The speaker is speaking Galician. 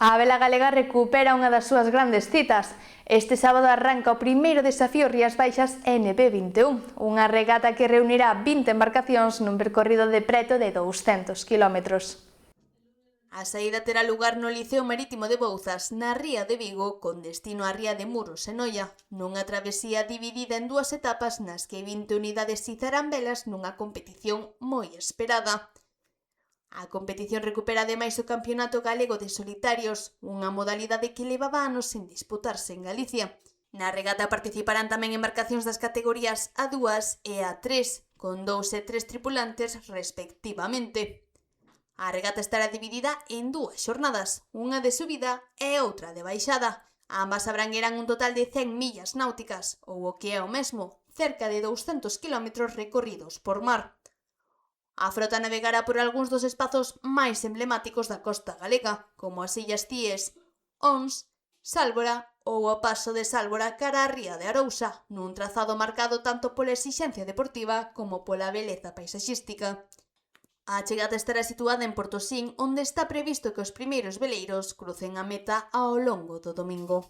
A vela galega recupera unha das súas grandes citas. Este sábado arranca o primeiro desafío Rías Baixas NB21, unha regata que reunirá 20 embarcacións nun percorrido de preto de 200 km. A saída terá lugar no Liceo Marítimo de Bouzas, na ría de Vigo, con destino á ría de Muros e Noia, nunha travesía dividida en dúas etapas nas que 20 unidades izarán velas nunha competición moi esperada. A competición recupera ademais o Campeonato Galego de Solitarios, unha modalidade que levaba anos sen disputarse en Galicia. Na regata participarán tamén embarcacións das categorías A2 e A3, con 2 e 3 tripulantes respectivamente. A regata estará dividida en dúas xornadas, unha de subida e outra de baixada. Ambas abranguerán un total de 100 millas náuticas, ou o que é o mesmo, cerca de 200 km recorridos por mar. A frota navegará por algúns dos espazos máis emblemáticos da costa galega, como as Illas Cíes, Ons, Sálvora ou o paso de Sálvora cara á ría de Arousa, nun trazado marcado tanto pola exixencia deportiva como pola beleza paisaxística. A chegada estará situada en Portosín, onde está previsto que os primeiros veleiros crucen a meta ao longo do domingo.